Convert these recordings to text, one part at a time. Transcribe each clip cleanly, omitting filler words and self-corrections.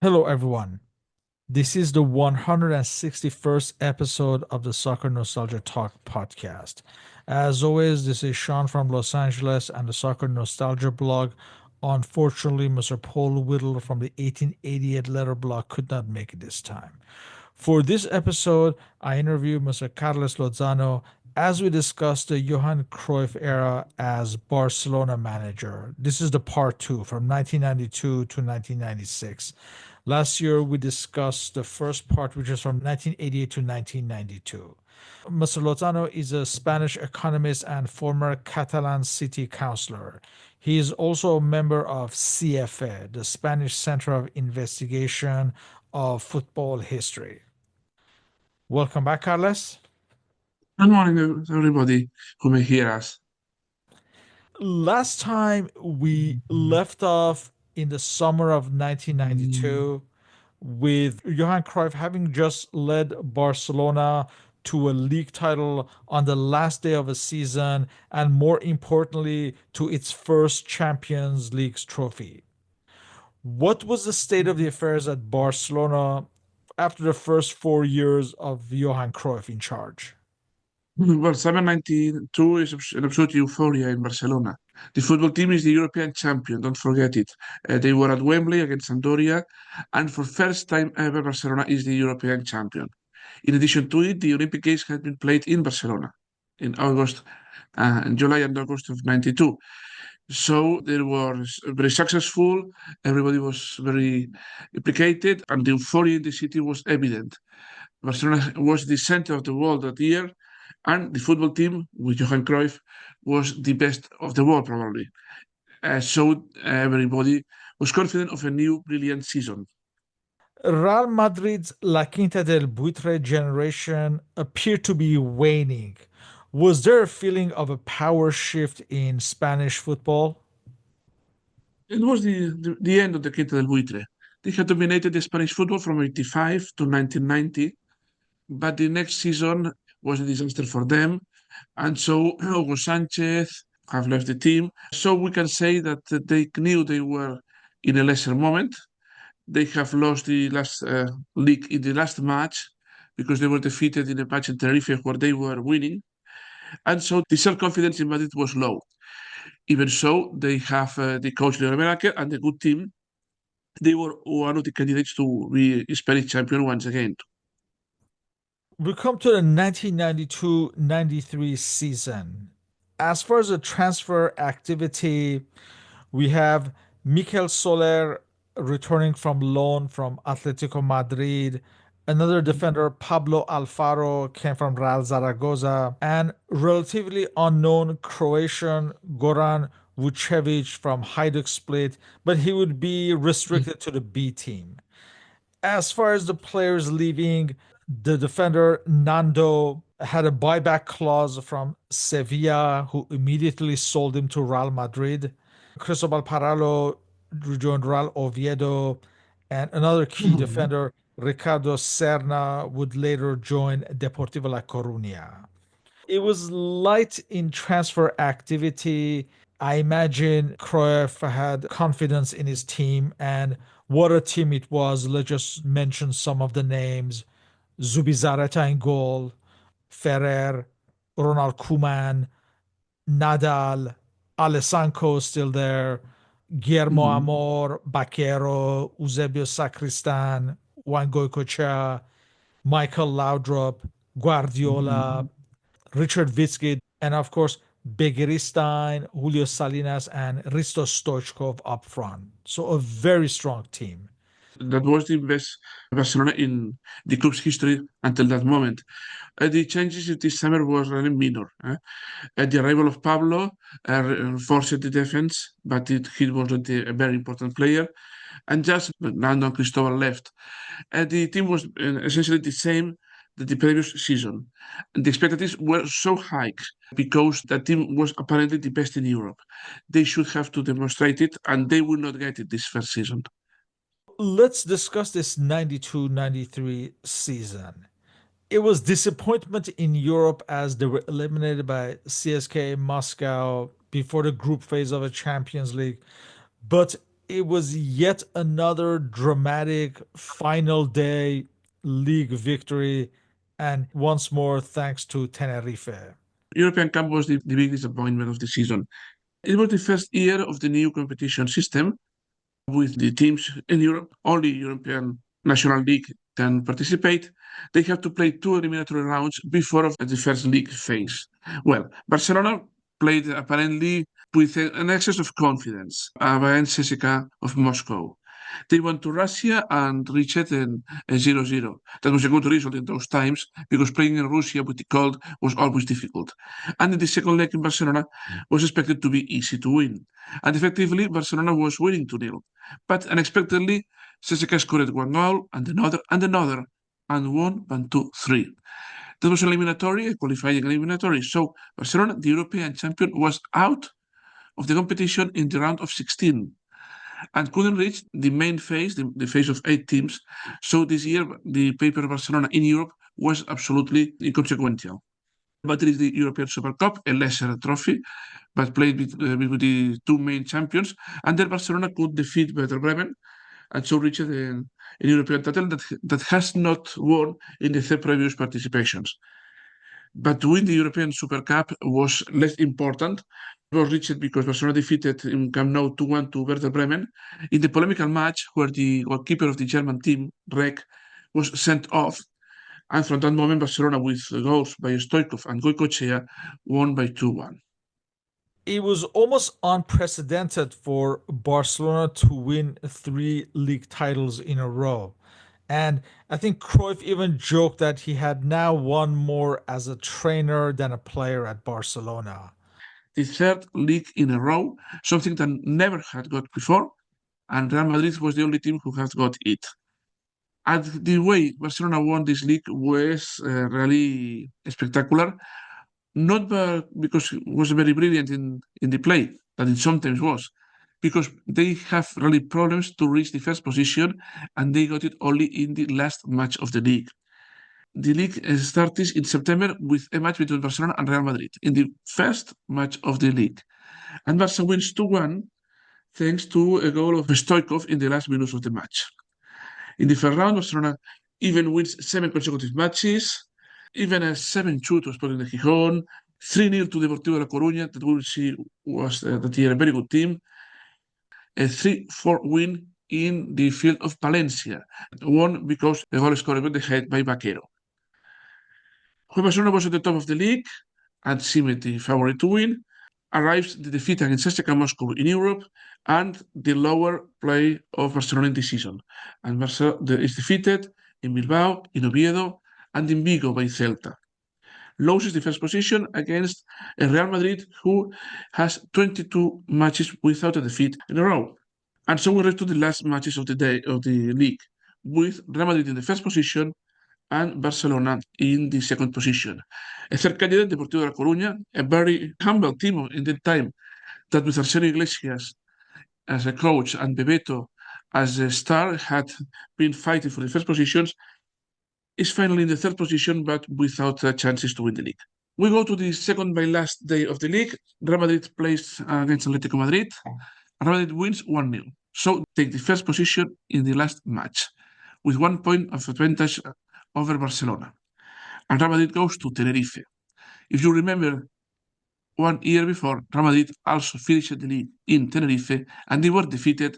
Hello, everyone. This is the 161st episode of the Soccer Nostalgia Talk Podcast. As always, this is Sean from Los Angeles and the Soccer Nostalgia blog. Unfortunately, Mr. Paul Whittle from the 1888 letter blog could not make it this time. For this episode, I interviewed Mr. Carlos Lozano as we discussed the Johan Cruyff era as Barcelona manager. This is the part two from 1992 to 1996. Last year, we discussed the first part, which is from 1988 to 1992. Mr. Lozano is a Spanish economist and former Catalan city councilor. He is also a member of CIHEFE, the Spanish Center of Investigation of Football History. Welcome back, Carlos. Good morning, everybody who may hear us. Last time we left off in the summer of 1992 with Johan Cruyff having just led Barcelona to a league title on the last day of a season, and more importantly, to its first Champions League trophy. What was the state of the affairs at Barcelona after the first 4 years of Johan Cruyff in charge? Well, summer 92 is an absolute euphoria in Barcelona. The football team is the European champion, don't forget it. They were at Wembley against Sampdoria, and for first time ever, Barcelona is the European champion. In addition to it, the Olympic Games had been played in Barcelona in July and August of 92. So they were very successful, everybody was very implicated, and the euphoria in the city was evident. Barcelona was the center of the world that year, and the football team with Johan Cruyff was the best of the world, probably. So everybody was confident of a new brilliant season. Real Madrid's La Quinta del Buitre generation appeared to be waning. Was there a feeling of a power shift in Spanish football? It was the end of the Quinta del Buitre. They had dominated the Spanish football from 85 to 1990, but the next season was a disaster for them. And so Hugo Sanchez have left the team. So we can say that they knew they were in a lesser moment. They have lost the last league in the last match because they were defeated in a match in Tenerife where they were winning. And so the self-confidence in Madrid was low. Even so, they have the coach Leonel Meraker and a good team. They were one of the candidates to be Spanish champion once again. We come to the 1992-93 season. As far as the transfer activity, we have Mikel Soler returning from loan from Atletico Madrid. Another defender, Pablo Alfaro, came from Real Zaragoza. And relatively unknown Croatian Goran Vucevic from Hajduk Split, but he would be restricted to the B team. As far as the players leaving, the defender Nando had a buyback clause from Sevilla, who immediately sold him to Real Madrid. Cristobal Paralo rejoined Real Oviedo, and another key defender, Ricardo Serna, would later join Deportivo La Coruña. It was light in transfer activity. I imagine Cruyff had confidence in his team, and what a team it was. Let's just mention some of the names. Zubizarreta in goal, Ferrer, Ronald Koeman, Nadal, Alessanco still there, Guillermo Mhm. Amor, Baquero, Eusebio Sacristan, Juan Goycochea, Michael Laudrup, Guardiola, Mhm. Richard Witzke, and of course, Begiristain, Julio Salinas, and Risto Stoichkov up front. So a very strong team. That was the best Barcelona in the club's history until that moment. The changes this summer was really minor. The arrival of Pablo forced the defense, but he wasn't a very important player. And just Nando and Cristobal left. The team was essentially the same that the previous season. And the expectations were so high because the team was apparently the best in Europe. They should have to demonstrate it, and they will not get it this first season. Let's discuss this 92-93 season. It was disappointment in Europe as they were eliminated by CSKA Moscow before the group phase of a Champions League. But It was yet another dramatic final day league victory, and once more thanks to Tenerife. European Cup was the big disappointment of the season. It was the first year of the new competition system with the teams in Europe. Only European National League can participate. They have to play two eliminatory rounds before of the first league phase. Well, Barcelona played apparently with an excess of confidence against CSKA of Moscow. They went to Russia and reached a 0-0. That was a good result in those times because playing in Russia with the cold was always difficult. And in the second leg in Barcelona was expected to be easy to win. And effectively, Barcelona was winning 2-0. But unexpectedly, CSKA scored one goal and another and won 1-2-3. That was eliminatory, a qualifying eliminatory. So Barcelona, the European champion, was out of the competition in the round of 16 and couldn't reach the main phase, the phase of 8 teams. So this year, the paper Barcelona in Europe was absolutely inconsequential. But it is the European Super Cup, a lesser trophy, but played with the two main champions. And then Barcelona could defeat Werder Bremen and so reached an European title that has not won in the 3 previous participations. But to win the European Super Cup was less important. It was reached because Barcelona defeated in Camp Nou 2-1 to Werder Bremen in the polemical match where the goalkeeper of the German team, Rek, was sent off. And from that moment, Barcelona, with goals by Stoikov and Goicoechea, won by 2-1. It was almost unprecedented for Barcelona to win 3 league titles in a row. And I think Cruyff even joked that he had now won more as a trainer than a player at Barcelona. The third league in a row, something that never had got before, and Real Madrid was the only team who has got it. And the way Barcelona won this league was really spectacular, not because it was very brilliant in the play, that it sometimes was, because they have really problems to reach the first position, and they got it only in the last match of the league. The league started in September with a match between Barcelona and Real Madrid in the first match of the league. And Barca wins 2-1 thanks to a goal of Stoikov in the last minutes of the match. In the first round, Barcelona even wins 7 consecutive matches, even a 7-2 to Sporting de Gijón, 3-0 to Deportivo de La Coruña, that we will see was that year a very good team, a 3-4 win in the field of Valencia, won because the goal scored with the head by Vaquero. When Barcelona was at the top of the league and seemed the favorite to win, arrives the defeat against CSKA Moscow in Europe and the lower play of Barcelona in this season. And Barcelona is defeated in Bilbao, in Oviedo, and in Vigo by Celta. Loses the first position against a Real Madrid who has 22 matches without a defeat in a row. And so we reach to the last matches of the day of the league, with Real Madrid in the first position and Barcelona in the second position. A third candidate, Deportivo de La Coruña, a very humble team in that time, that with Arsenio Iglesias as a coach and Bebeto as a star had been fighting for the first positions, is finally in the third position, but without chances to win the league. We go to the second by last day of the league. Real Madrid plays against Atletico Madrid. Real Madrid wins 1-0. So take the first position in the last match with 1 point of advantage over Barcelona. And Real Madrid goes to Tenerife. If you remember, 1 year before, Real Madrid also finished the league in Tenerife and they were defeated,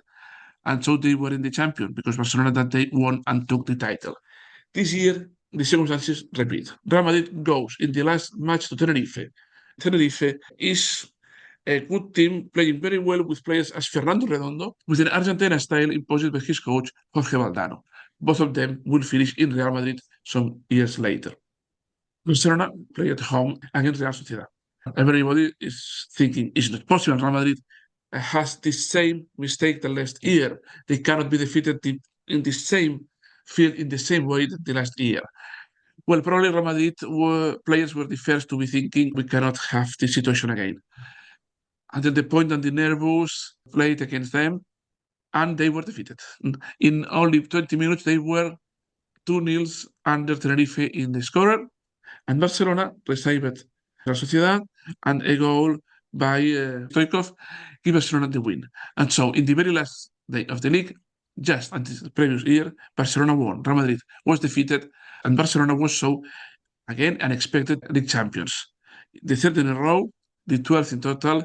and so they were in the champion because Barcelona that day won and took the title. This year, the circumstances repeat. Real Madrid goes in the last match to Tenerife. Tenerife is a good team playing very well with players as Fernando Redondo, with an Argentina style imposed by his coach, Jorge Valdano. Both of them will finish in Real Madrid some years later. Barcelona play at home against Real Sociedad. Everybody is thinking, it's not possible. Real Madrid has the same mistake the last year. They cannot be defeated in the same field in the same way the last year. Well, probably Real Madrid players were the first to be thinking we cannot have this situation again. Until the point that the nervous played against them, and they were defeated. In only 20 minutes, they were 2-0 under Tenerife in the scorer, and Barcelona received Real Sociedad, and a goal by Stoikov give Barcelona the win. And so, in the very last day of the league, just until the previous year, Barcelona won. Real Madrid was defeated, and Barcelona was so, again, unexpected league champions. The third in a row, the 12th in total,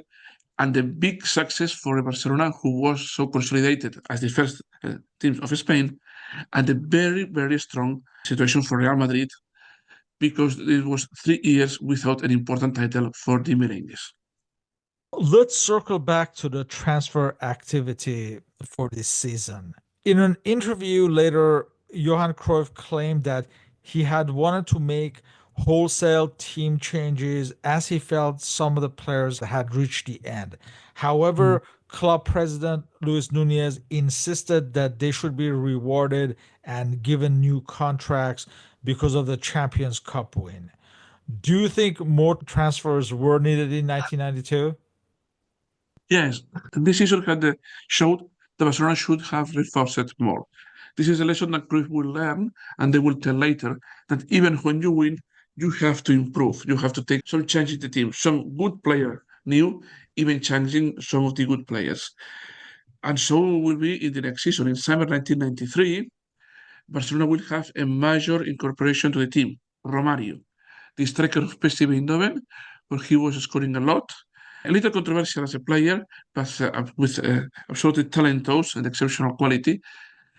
and the big success for Barcelona, who was so consolidated as the first team of Spain, and a very, very strong situation for Real Madrid, because it was 3 years without an important title for the Merengues. Let's circle back to the transfer activity for this season. In an interview later, Johan Cruyff claimed that he had wanted to make wholesale team changes as he felt some of the players had reached the end. However, club president Luis Nunez insisted that they should be rewarded and given new contracts because of the Champions Cup win. Do you think more transfers were needed in 1992? Yes, this season had showed that Barcelona should have reinforced more. This is a lesson that Cruyff will learn, and they will tell later that even when you win, you have to improve. You have to take some change in the team. Some good player new, even changing some of the good players. And so will be in the next season. In summer 1993, Barcelona will have a major incorporation to the team, Romario, the striker of PSV Eindhoven, where he was scoring a lot. A little controversial as a player, but with absolutely talentos and exceptional quality.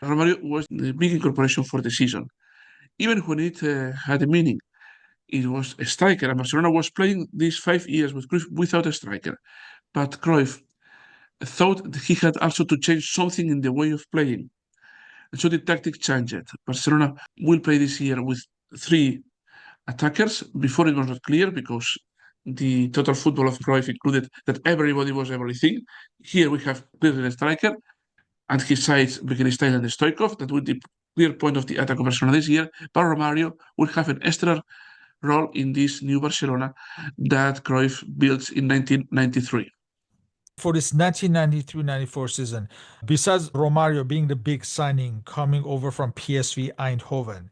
Romario was the big incorporation for the season. Even when it had a meaning, it was a striker, and Barcelona was playing these 5 years with Cruyff without a striker. But Cruyff thought that he had also to change something in the way of playing. And so the tactic changed. Barcelona will play this year with three attackers. Before it was not clear because the total football of Cruyff included that everybody was everything. Here we have clearly a striker and his sides Begiristain and Stoikov. That would be the clear point of the attack of Barcelona this year. But Romario will have an extra role in this new Barcelona that Cruyff built in 1993. For this 1993-94 season, besides Romario being the big signing coming over from PSV Eindhoven,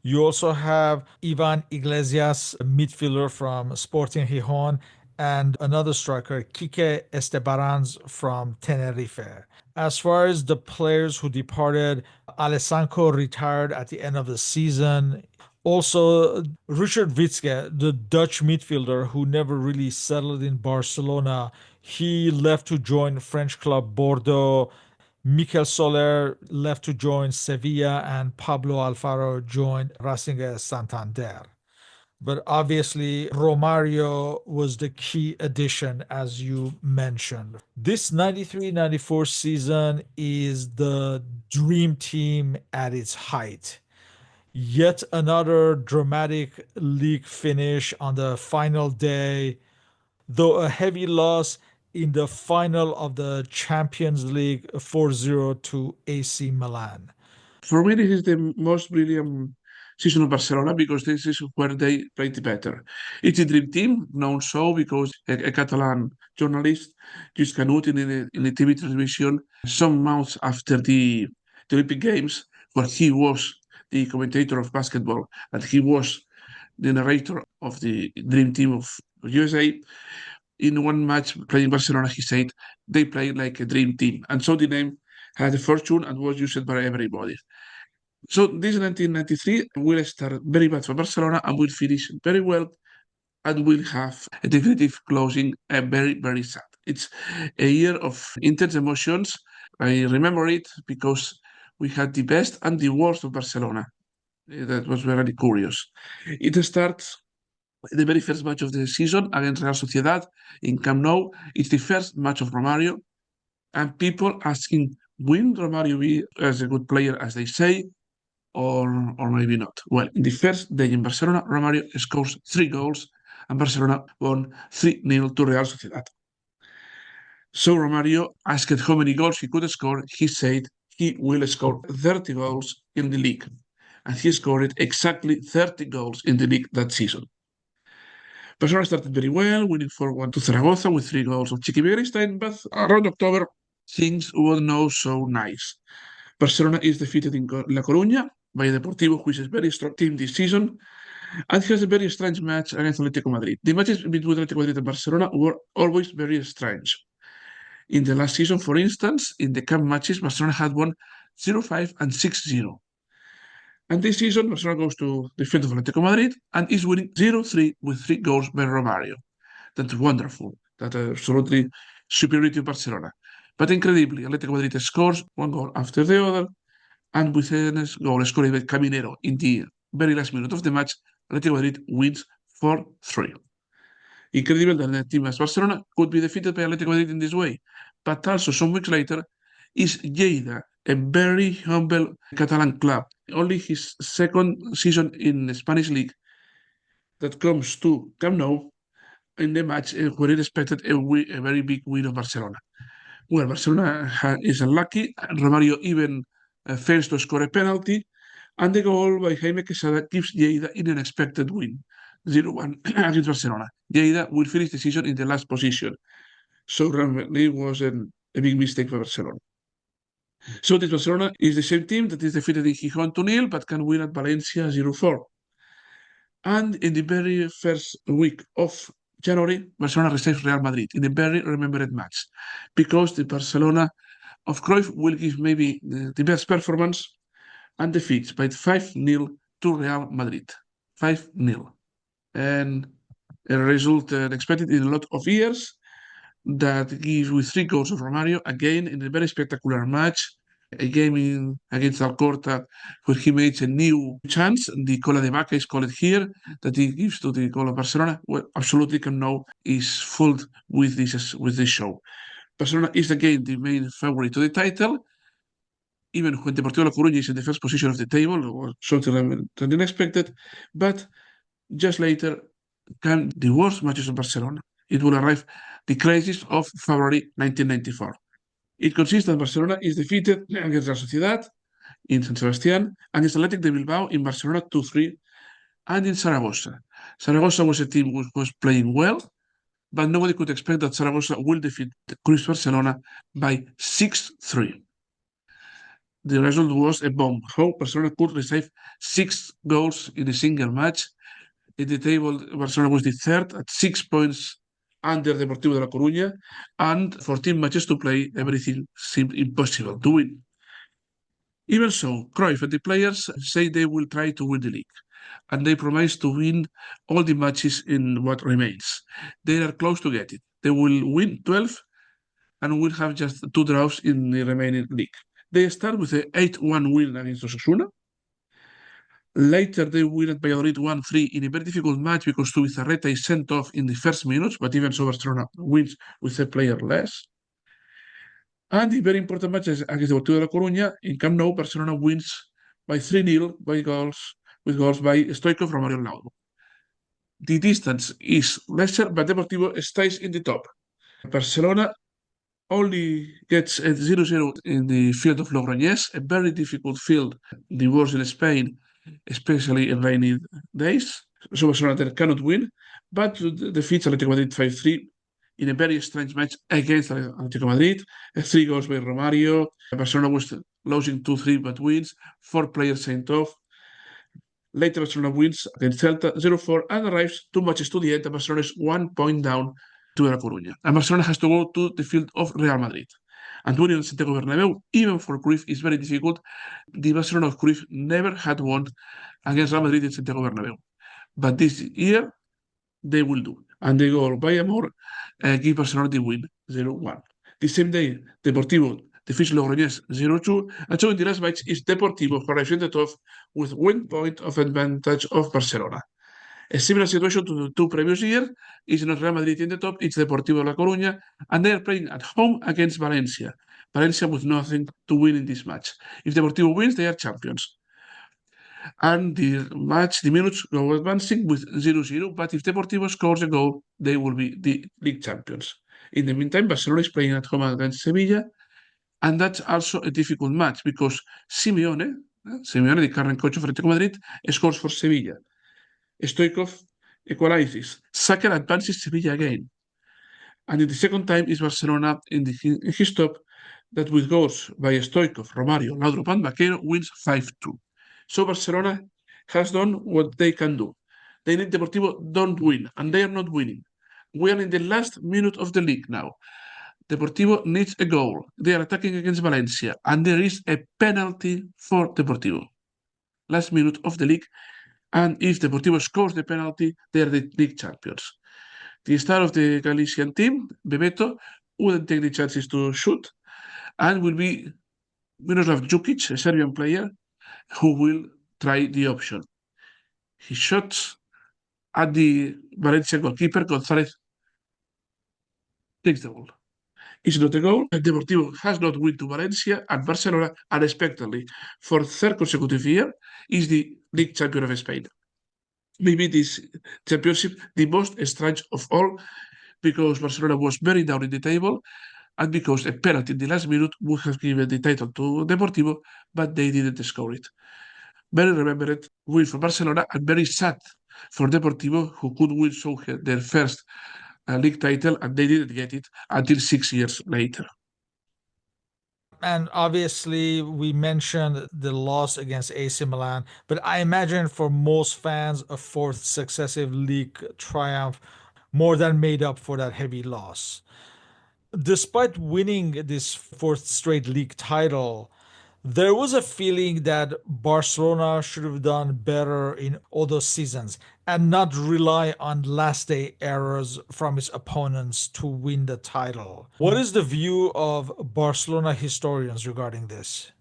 you also have Ivan Iglesias, a midfielder from Sporting Gijón, and another striker, Quique Estebaranz from Tenerife. As far as the players who departed, Alessanco retired at the end of the season. Also, Richard Witzke, the Dutch midfielder who never really settled in Barcelona, he left to join French club Bordeaux. Mikel Soler left to join Sevilla, and Pablo Alfaro joined Racing Santander. But obviously, Romario was the key addition, as you mentioned. This 93-94 season is the dream team at its height. Yet another dramatic league finish on the final day, though a heavy loss in the final of the Champions League 4-0 to AC Milan. For me, this is the most brilliant season of Barcelona because this is where they played better. It's a dream team, known so because a Catalan journalist, Lluís Canut, in the TV transmission some months after the Olympic Games, where he was the commentator of basketball and he was the narrator of the dream team of USA. In one match playing Barcelona, he said they play like a dream team. And so the name had a fortune and was used by everybody. So this 1993 will start very bad for Barcelona and will finish very well and will have a definitive closing, very, very sad. It's a year of intense emotions. I remember it because we had the best and the worst of Barcelona. That was very curious. It starts the very first match of the season against Real Sociedad in Camp Nou. It's the first match of Romario, and people asking, will Romario be as a good player as they say, or maybe not? Well, in the first day in Barcelona, Romario scores 3 goals, and Barcelona won 3-0 to Real Sociedad. So Romario asked how many goals he could score. He said he will score 30 goals in the league, and he scored exactly 30 goals in the league that season. Barcelona started very well, winning 4-1 to Zaragoza with 3 goals of Chiqui Begiristain, but around October, things were not so nice. Barcelona is defeated in La Coruña by Deportivo, which is a very strong team this season, and has a very strange match against Atletico Madrid. The matches between Atletico Madrid and Barcelona were always very strange. In the last season, for instance, in the cup matches, Barcelona had won 0-5 and 6-0. And this season, Barcelona goes to the field of Atletico Madrid and is winning 0-3 with 3 goals by Romario. That's wonderful. That's absolutely superiority of Barcelona. But incredibly, Atletico Madrid scores one goal after the other, and with a goal scored by Caminero in the very last minute of the match, Atletico Madrid wins 4-3. Incredible that a team as Barcelona could be defeated by Atletico Madrid in this way. But also, some weeks later, is Lleida, a very humble Catalan club, only his second season in the Spanish league, that comes to Camp Nou in the match where it expected a very big win of Barcelona. Well, Barcelona is unlucky. Romario even fails to score a penalty, and the goal by Jaime Quesada gives Lleida an unexpected win, 0-1 against Barcelona. Lleida will finish the season in the last position. So it was a big mistake for Barcelona. So this Barcelona is the same team that is defeated in Gijón 2-0, but can win at Valencia 0-4. And in the very first week of January, Barcelona receives Real Madrid in a very remembered match, because the Barcelona of Cruyff will give maybe the best performance and defeats by 5-0 to Real Madrid. 5-0. And a result expected in a lot of years, that gives with 3 goals of Romario, again in a very spectacular match, a game against Alcorta where he makes a new chance. The Cola de Vaca is called here, that he gives to the goal of Barcelona. Well, absolutely can know is full with this show. Barcelona is again the main favorite to the title, even when Deportivo La Coruña is in the first position of the table, or something unexpected. But just later come the worst matches of Barcelona. It will arrive the crisis of February 1994. It consists that Barcelona is defeated against Real Sociedad in San Sebastián, against Athletic de Bilbao in Barcelona 2-3, and in Zaragoza. Zaragoza was a team which was playing well, but nobody could expect that Zaragoza will defeat Cruyff Barcelona by 6-3. The result was a bomb. How Barcelona could receive 6 goals in a single match. In the table, Barcelona was the third at 6 points under Deportivo de La Coruña, and 14 matches to play, everything seemed impossible to win. Even so, Cruyff and the players say they will try to win the league, and they promise to win all the matches in what remains. They are close to get it. They will win 12 and will have just 2 draws in the remaining league. They start with an 8-1 win against Osasuna. Later, they win at Valladolid 1-3 in a very difficult match because Zubizarreta is sent off in the first minutes, but even so, Barcelona wins with a player less. And the very important match against Deportivo de La Coruña in Camp Nou, Barcelona wins by 3-0 with goals by Stoichkov, Romario, and Laudrup. The distance is lesser, but Deportivo stays in the top. Barcelona only gets a 0-0 in the field of Logroñés, a very difficult field, the worst in Spain, especially in rainy days. So Barcelona cannot win, but defeats Atletico Madrid 5-3 in a very strange match against Atletico Madrid. 3 goals by Romario. Barcelona was losing 2-3 but wins. 4 players sent off. Later, Barcelona wins against Celta 0-4 and arrives 2 matches to the end. Barcelona is 1 point down to La Coruña. And Barcelona has to go to the field of Real Madrid. And winning Santiago Bernabéu, even for Cruyff, is very difficult. The Barcelona of Cruyff never had won against Real Madrid in Santiago Bernabéu. But this year, they will do. And the goal by Amor give Barcelona the win, 0-1. The same day, Deportivo defeats Logroñés 0-2. And so in the last match is Deportivo who arrives in the top with 1 point of advantage of Barcelona. A similar situation to the 2 previous years is not Real Madrid in the top, it's Deportivo La Coruña, and they are playing at home against Valencia. Valencia with nothing to win in this match. If Deportivo wins, they are champions. And the minutes go advancing with 0-0, but if Deportivo scores a goal, they will be the league champions. In the meantime, Barcelona is playing at home against Sevilla, and that's also a difficult match because Simeone, the current coach of Atletico Madrid, scores for Sevilla. Stoichkov equalizes. Saka advances Sevilla again. And in the second time is Barcelona in his top, that with goals by Stoichkov, Romario, Laudrup, and Vaquero wins 5-2. So Barcelona has done what they can do. They need Deportivo don't win, and they are not winning. We are in the last minute of the league now. Deportivo needs a goal. They are attacking against Valencia, and there is a penalty for Deportivo. Last minute of the league, and if Deportivo scores the penalty, they are the league champions. The star of the Galician team, Bebeto, wouldn't take the chances to shoot, and will be Miroslav Jukic, a Serbian player, who will try the option. He shot at the Valencia goalkeeper. González takes the ball. It's not a goal. Deportivo has not won to Valencia, and Barcelona, unexpectedly, for third consecutive year, is the league champion of Spain. Maybe this championship the most strange of all, because Barcelona was very down in the table, and because a penalty in the last minute would have given the title to Deportivo, but they didn't score it. Very remembered win for Barcelona, and very sad for Deportivo, who could win so their first league title, and they didn't get it until 6 years later. And obviously, we mentioned the loss against AC Milan, but I imagine for most fans, a fourth successive league triumph more than made up for that heavy loss. Despite winning this fourth straight league title, there was a feeling that Barcelona should have done better in all those seasons and not rely on last day errors from its opponents to win the title. What is the view of Barcelona historians regarding this?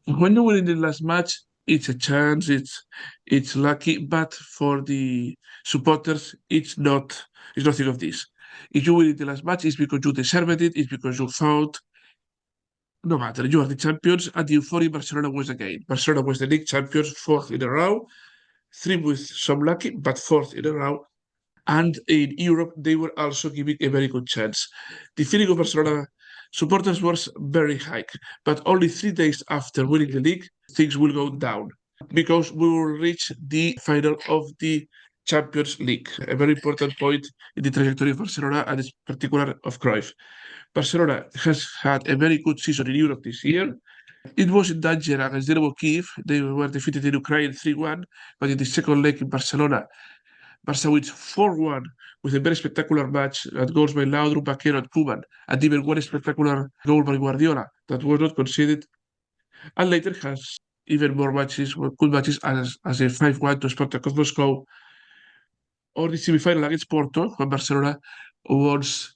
When you win in the last match, it's a chance, it's lucky, but for the supporters, it's not. It's nothing of this. If you win in the last match, it's because you deserved it. It's because you fought. No matter, you are the champions, and the euphoria Barcelona was again. Barcelona was the league champions, fourth in a row, three with some lucky, but fourth in a row. And in Europe, they were also giving a very good chance. The feeling of Barcelona supporters was very high, but only 3 days after winning the league, things will go down because we will reach the final of the Champions League, a very important point in the trajectory of Barcelona and in particular of Cruyff. Barcelona has had a very good season in Europe this year. It was in danger against Dynamo Kiev. They were defeated in Ukraine 3-1, but in the second leg in Barcelona, Barca wins 4-1 with a very spectacular match at goals by Laudrup, Baquero, and Koeman, and even one spectacular goal by Guardiola that was not conceded, and later has even more matches, good matches, as a 5-1 to Spartak of Moscow, or the semi-final against Porto, when Barcelona wins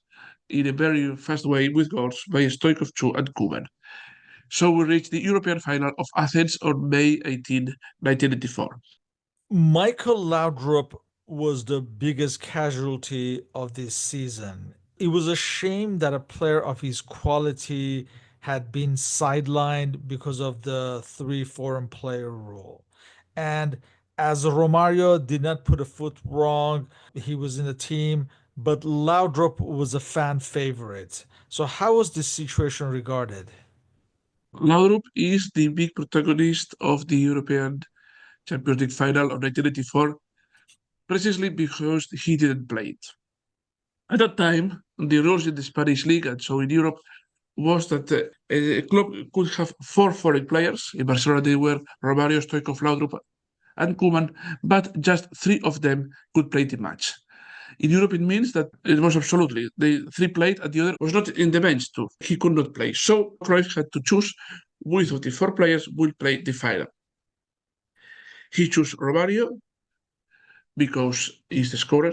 in a very fast way with goals by Stoichkov, Chu, and Koeman. So we reached the European final of Athens on May 18, 1984. Michael Laudrup was the biggest casualty of this season. It was a shame that a player of his quality had been sidelined because of the three foreign player rule. And as Romario did not put a foot wrong, he was in the team, but Laudrup was a fan favorite. So, how was this situation regarded? Laudrup is the big protagonist of the European Champions League final of 1984, precisely because he didn't play it. At that time, the rules in the Spanish league and so in Europe was that a club could have four foreign players. In Barcelona, they were Romario, Stoichkov, Laudrup, and Koeman, but just three of them could play the match. In Europe, it means that it was absolutely the three played and the other was not in the bench too. He could not play. So Cruyff had to choose which of the four players will play the final. He chose Romario because he's the scorer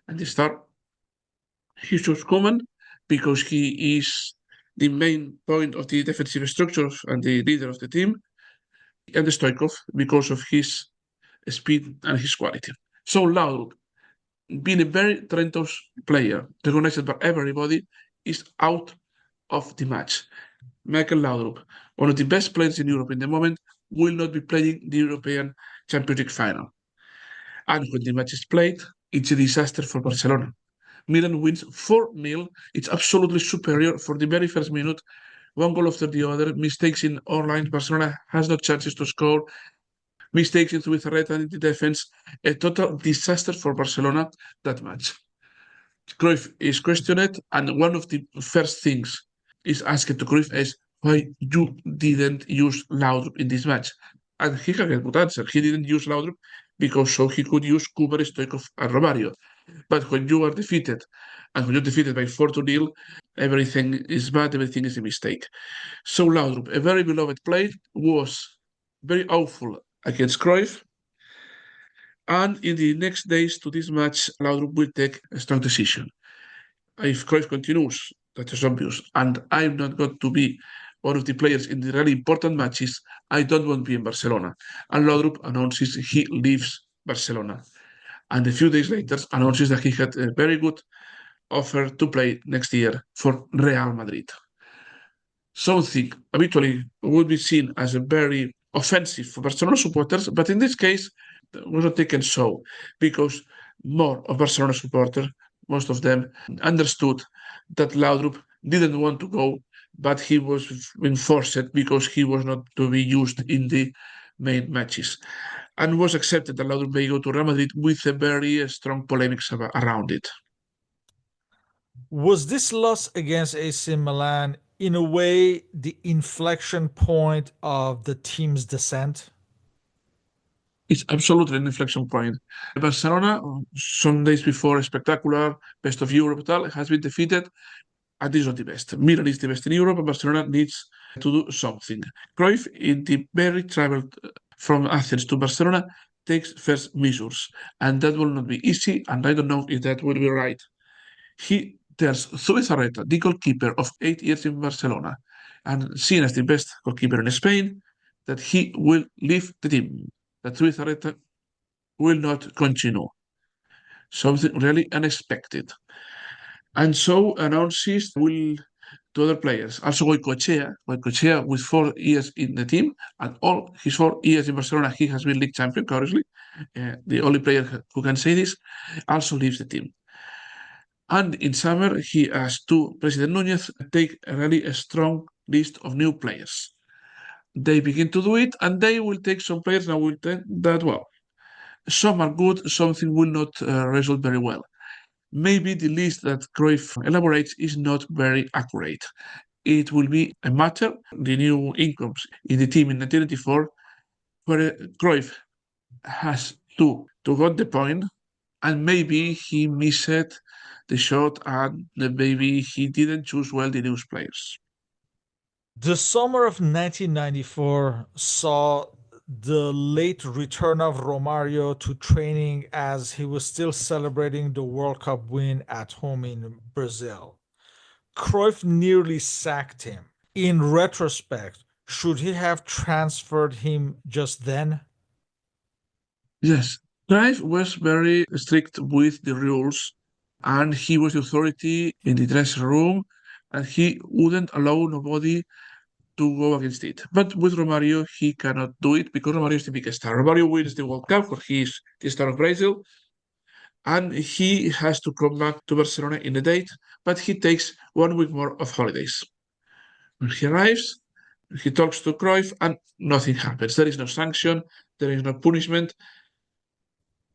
and the star. He chose Koeman because he is the main point of the defensive structure and the leader of the team, and Stoichkov because of his speed and his quality. So Laudrup, being a very talented player, recognized by everybody, is out of the match. Michael Laudrup, one of the best players in Europe in the moment, will not be playing the European Champions League final. And when the match is played, it's a disaster for Barcelona. Milan wins 4-0. It's absolutely superior for the very first minute. One goal after the other. Mistakes in all lines. Barcelona has no chances to score. Mistakes in Zubizarreta and in the defense. A total disaster for Barcelona that match. Cruyff is questioned, and one of the first things is asked to Cruyff is why you didn't use Laudrup in this match. And he had a good answer. He didn't use Laudrup because so he could use Koeman, Stoichkov, and Romario. But when you are defeated, and when you're defeated by 4-0, everything is bad, everything is a mistake. So Laudrup, a very beloved player, was very awful against Cruyff. And in the next days to this match, Laudrup will take a strong decision. If Cruyff continues, that is obvious, and I'm not going to be one of the players in the really important matches, I don't want to be in Barcelona. And Laudrup announces he leaves Barcelona. And a few days later announces that he had a very good offer to play next year for Real Madrid. Something habitually would be seen as a very offensive for Barcelona supporters, but in this case was not taken so, because more of Barcelona supporters, most of them, understood that Laudrup didn't want to go, but he was being forced because he was not to be used in the main matches, and was accepted that Laudrup may go to Real Madrid with a very strong polemics around it. Was this loss against AC Milan, in a way, the inflection point of the team's descent? It's absolutely an inflection point. Barcelona, some days before a spectacular best of Europe tal, has been defeated, and is not the best. Milan is the best in Europe, and Barcelona needs to do something. Cruyff, in the very travel from Athens to Barcelona, takes first measures, and that will not be easy, and I don't know if that will be right. He tells Zubizarreta, the goalkeeper of 8 years in Barcelona, and seen as the best goalkeeper in Spain, that he will leave the team, that Zubizarreta will not continue. Something really unexpected. And so announces will to other players. Also Goicoechea with 4 years in the team, and all his 4 years in Barcelona, he has been league champion, currently. The only player who can say this, also leaves the team. And in summer, he asked to President Núñez take really a strong list of new players. They begin to do it, and they will take some players and will tell that, well, some are good, something will not result very well. Maybe the list that Cruyff elaborates is not very accurate. It will be a matter, the new incomes in the team in 1994, where Cruyff has to got the point, and maybe he missed the shot, and maybe he didn't choose well the new players. The summer of 1994 saw the late return of Romario to training as he was still celebrating the World Cup win at home in Brazil. Cruyff nearly sacked him. In retrospect, should he have transferred him just then? Yes, Cruyff was very strict with the rules, and he was the authority in the dressing room, and he wouldn't allow nobody to go against it. But with Romario, he cannot do it because Romario is the biggest star. Romario wins the World Cup, where he is the star of Brazil, and he has to come back to Barcelona in a date, but he takes 1 week more of holidays. When he arrives, he talks to Cruyff, and nothing happens. There is no sanction, there is no punishment,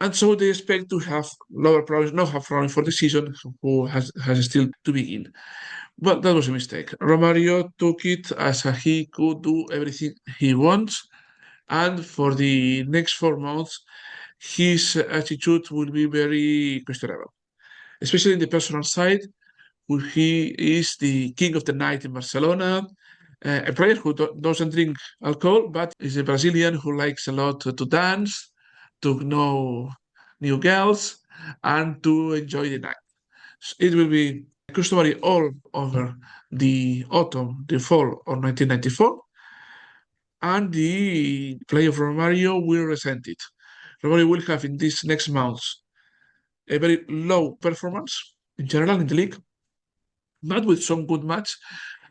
and so they expect to have lower problems, not have problems for the season, who has still to begin. But that was a mistake. Romario took it as he could do everything he wants, and for the next 4 months, his attitude will be very questionable, especially in the personal side, where he is the king of the night in Barcelona, a player who doesn't drink alcohol, but is a Brazilian who likes a lot to dance, to know new girls, and to enjoy the night. It will be customary all over the autumn, the fall of 1994, and the play of Romario will resent it. Romario will have in these next months a very low performance in general in the league, but with some good match.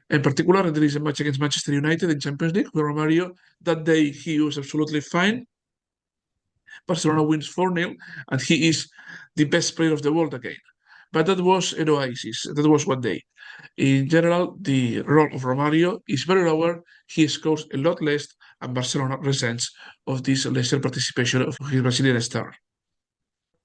In particular, there is a match against Manchester United in Champions League where Romario, that day he was absolutely fine. Barcelona wins 4-0, and he is the best player of the world again. But that was an oasis. That was 1 day. In general, the role of Romario is very lower. He scores a lot less, and Barcelona resents of this lesser participation of his Brazilian star.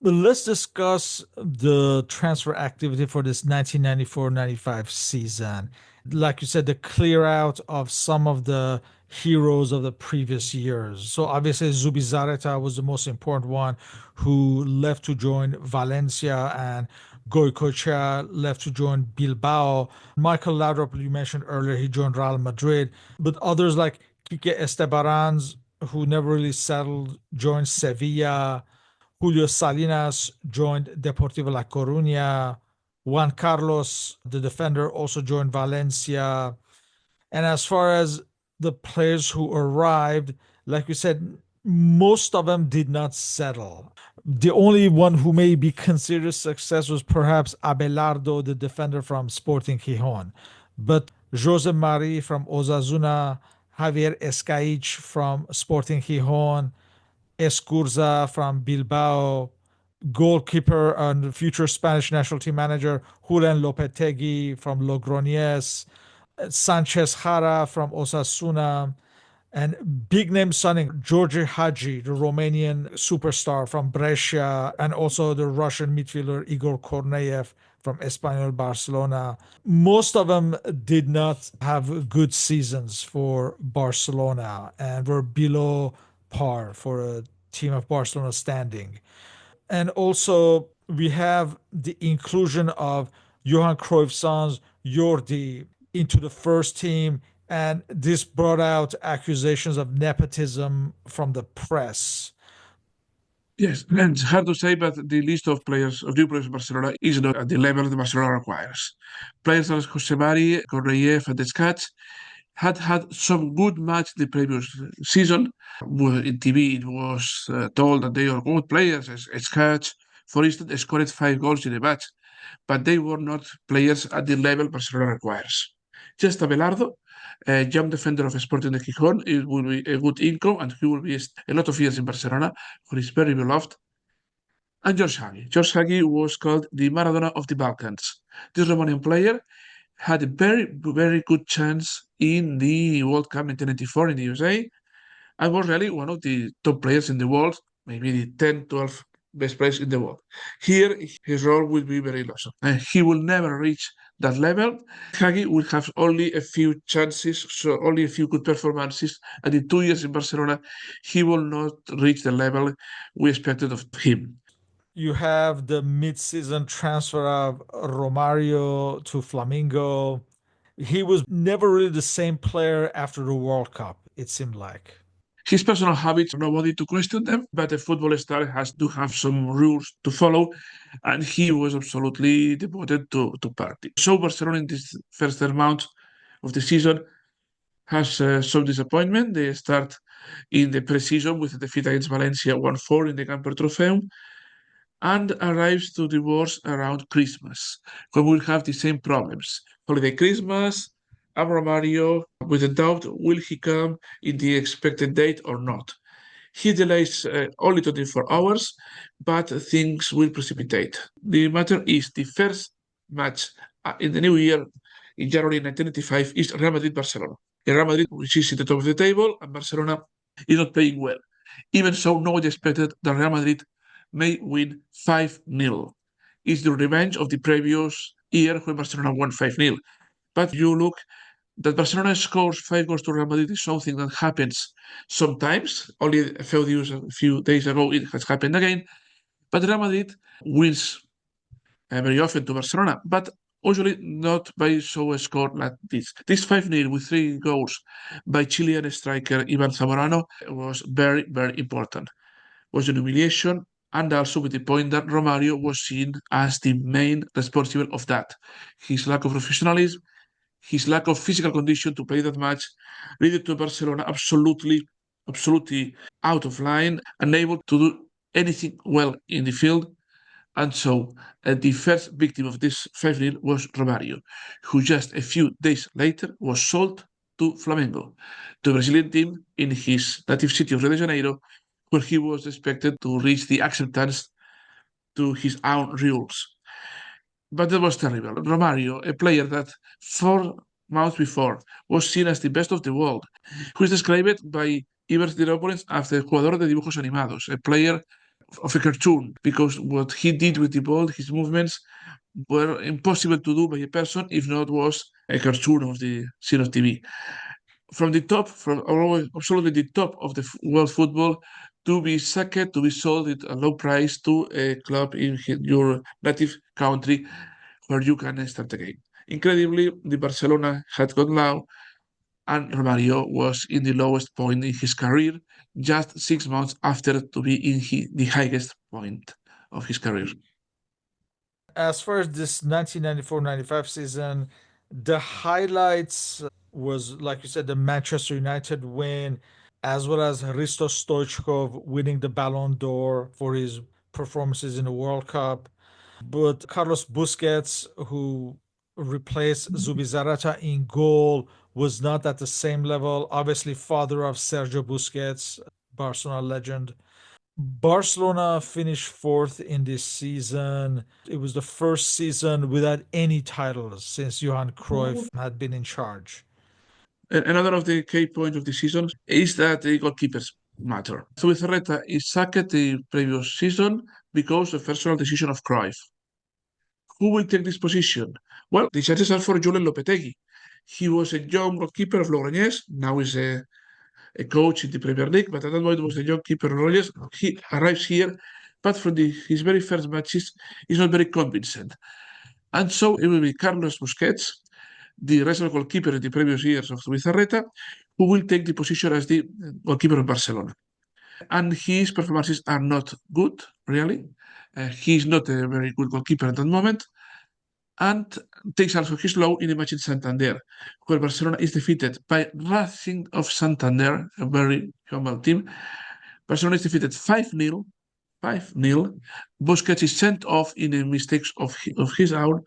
Let's discuss the transfer activity for this 1994-95 season. Like you said, the clear out of some of the heroes of the previous years. So obviously Zubizarreta was the most important one, who left to join Valencia, and Goicoechea left to join Bilbao. Michael Laudrup, you mentioned earlier, he joined Real Madrid. But others like Quique Estebarans, who never really settled, joined Sevilla. Julio Salinas joined Deportivo La Coruña. Juan Carlos, the defender, also joined Valencia. And as far as the players who arrived, like we said, most of them did not settle. The only one who may be considered a success was perhaps Abelardo, the defender from Sporting Gijón. But Jose Mari from Osasuna, Javier Escaich from Sporting Gijón, Escurza from Bilbao, goalkeeper and future Spanish national team manager Julian Lopetegui from Logroñés, Sanchez Jara from Osasuna, and big name signing Georgi Hagi, the Romanian superstar from Brescia, and also the Russian midfielder Igor Korneyev from Español Barcelona. Most of them did not have good seasons for Barcelona and were below par for a team of Barcelona standing. And also, we have the inclusion of Johan Cruyff's sons, Jordi, into the first team. And this brought out accusations of nepotism from the press. Yes, and it's hard to say, but the list of players, of new players in Barcelona is not at the level that Barcelona requires. Players like Jose Mari, Korneyev, and Descats had some good match the previous season. In TV, it was told that they are good players. Descats, for instance, scored 5 goals in a match, but they were not players at the level Barcelona requires. Just Abelardo, a young defender of Sporting de Gijón, it will be a good income, and he will be a lot of years in Barcelona, who is very beloved. And George Hagi. George Hagi was called the Maradona of the Balkans. This Romanian player had a very, very good chance in the World Cup in 1994 in the USA and was really one of the top players in the world, maybe the 10, 12 best players in the world. Here, his role will be very low. He will never reach that level. Hagi will have only a few chances, so only a few good performances. And in 2 years in Barcelona, he will not reach the level we expected of him. You have the mid-season transfer of Romario to Flamengo. He was never really the same player after the World Cup, it seemed like. His personal habits, nobody to question them, but a football star has to have some rules to follow, and he was absolutely devoted to party. So Barcelona in this first month of the season has some disappointment. They start in the pre-season with a defeat against Valencia 1-4 in the Camper Trofeum, and arrives to the wars around Christmas, when we'll have the same problems. Holiday Christmas, Romario, with a doubt, will he come in the expected date or not? He delays only 24 hours, but things will precipitate. The matter is the first match in the new year, in January 1995, is Real Madrid-Barcelona. Real Madrid, which is at the top of the table, and Barcelona is not playing well. Even so, nobody expected that Real Madrid may win 5-0. It's the revenge of the previous year when Barcelona won 5-0. But you look that Barcelona scores 5 goals to Real Madrid is something that happens sometimes. Only a few days ago, it has happened again. But Real Madrid wins very often to Barcelona, but usually not by so a score like this. This 5-0 with 3 goals by Chilean striker Ivan Zamorano was very, very important. Was an humiliation, and also with the point that Romario was seen as the main responsible of that. His lack of professionalism, his lack of physical condition to play that match, led to Barcelona absolutely out of line, unable to do anything well in the field. And so the first victim of this 5-0 was Romario, who just a few days later was sold to Flamengo, the Brazilian team in his native city of Rio de Janeiro, where he was expected to reach the acceptance to his own rules. But that was terrible. Romario, a player that 4 months before was seen as the best of the world, who is described by Ivers Dirópolis as the jugador de dibujos animados, a player of a cartoon, because what he did with the ball, his movements, were impossible to do by a person if not was a cartoon of the scene of TV. From the top, from absolutely the top of the world football, to be sacked, to be sold at a low price to a club in your native country where you can start again. Incredibly, the Barcelona had gone low, and Romario was in the lowest point in his career, just 6 months after to be in the highest point of his career. As far as this 1994-95 season, the highlights was, like you said, the Manchester United win, as well as Hristo Stoichkov winning the Ballon d'Or for his performances in the World Cup. But Carlos Busquets, who replaced Zubizarreta in goal, was not at the same level. Obviously, father of Sergio Busquets, Barcelona legend. Barcelona finished fourth in this season. It was the first season without any titles since Johan Cruyff had been in charge. Another of the key points of the season is that the goalkeepers matter. Zubizarreta is sacked the previous season because of personal decision of Cruyff. Who will take this position? Well, the chances are for Julen Lopetegui. He was a young goalkeeper of Logroñés, now is a coach in the Premier League, but at that point was a young keeper of Logroñés. He arrives here, but from his very first matches, is not very convincing. And so it will be Carlos Busquets, the reserve goalkeeper in the previous years of Zubizarreta, who will take the position as the goalkeeper of Barcelona. And his performances are not good, really. He's not a very good goalkeeper at that moment. And takes also his low in the match in Santander, where Barcelona is defeated by Racing of Santander, a very humble team. Barcelona is defeated 5-0. 5-0. Busquets is sent off in the mistakes of his own,